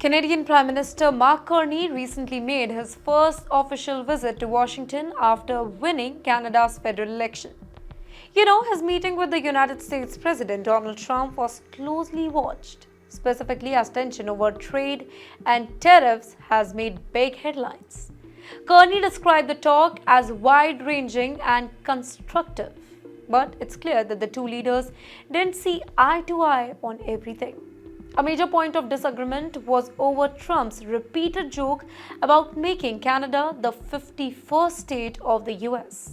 Canadian Prime Minister Mark Carney recently made his first official visit to Washington after winning Canada's federal election. His meeting with the United States President Donald Trump was closely watched, specifically as tension over trade and tariffs has made big headlines. Carney described the talk as wide-ranging and constructive, but it's clear that the two leaders didn't see eye to eye on everything. A major point of disagreement was over Trump's repeated joke about making Canada the 51st state of the US.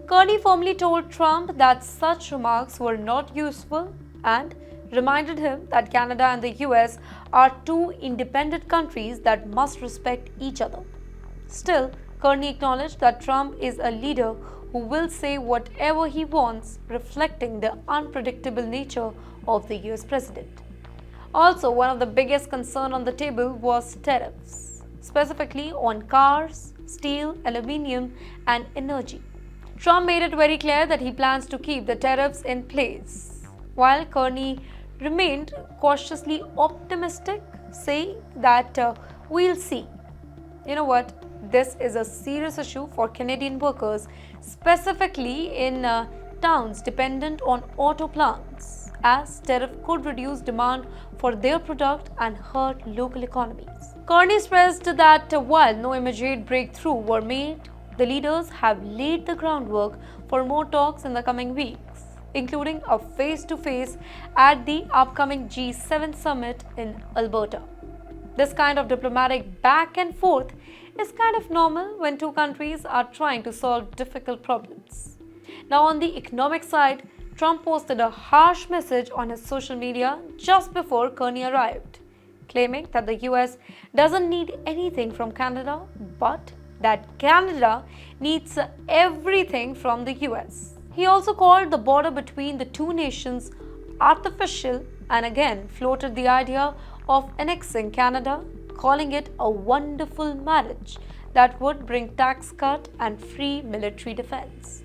Carney firmly told Trump that such remarks were not useful and reminded him that Canada and the US are two independent countries that must respect each other. Still, Carney acknowledged that Trump is a leader who will say whatever he wants, reflecting the unpredictable nature of the US president. Also, one of the biggest concerns on the table was tariffs, specifically on cars, steel, aluminium, and energy. Trump made it very clear that he plans to keep the tariffs in place, while Carney remained cautiously optimistic, saying that we'll see. You know what? This is a serious issue for Canadian workers, specifically in towns dependent on auto plants, as tariff could reduce demand for their product and hurt local economies. Carney stressed that while no immediate breakthrough were made, the leaders have laid the groundwork for more talks in the coming weeks, including a face-to-face at the upcoming G7 summit in Alberta. This kind of diplomatic back and forth is kind of normal when two countries are trying to solve difficult problems. Now, on the economic side, Trump posted a harsh message on his social media just before Carney arrived, claiming that the US doesn't need anything from Canada, but that Canada needs everything from the US. He also called the border between the two nations artificial and again floated the idea of annexing Canada, calling it a wonderful marriage that would bring tax cut and free military defense.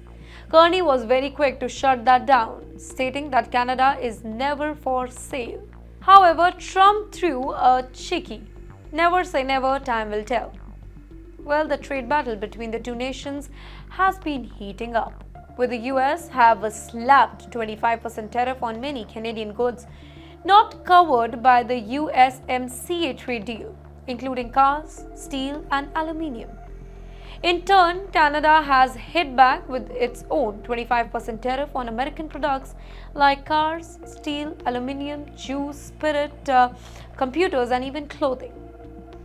Carney was very quick to shut that down, stating that Canada is never for sale. However, Trump threw a cheeky, "Never say never, time will tell." Well, the trade battle between the two nations has been heating up, with the US have slapped 25% tariff on many Canadian goods not covered by the USMCA trade deal, including cars, steel, and aluminium. In turn, Canada has hit back with its own 25% tariff on American products like cars, steel, aluminium, juice, spirit, computers, and even clothing.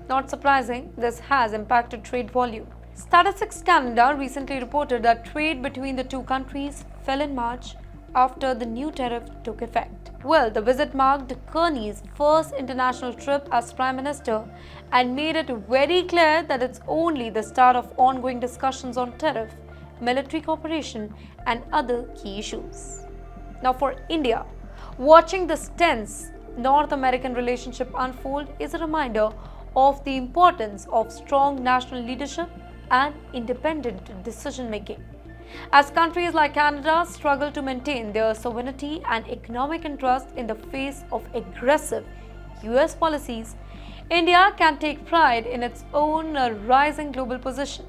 Not surprising, this has impacted trade volume. Statistics Canada recently reported that trade between the two countries fell in March after the new tariff took effect. Well, the visit marked Carney's first international trip as Prime Minister and made it very clear that it's only the start of ongoing discussions on tariff, military cooperation, and other key issues. Now, for India, watching this tense North American relationship unfold is a reminder of the importance of strong national leadership and independent decision making. As countries like Canada struggle to maintain their sovereignty and economic interest in the face of aggressive US policies, India can take pride in its own rising global position.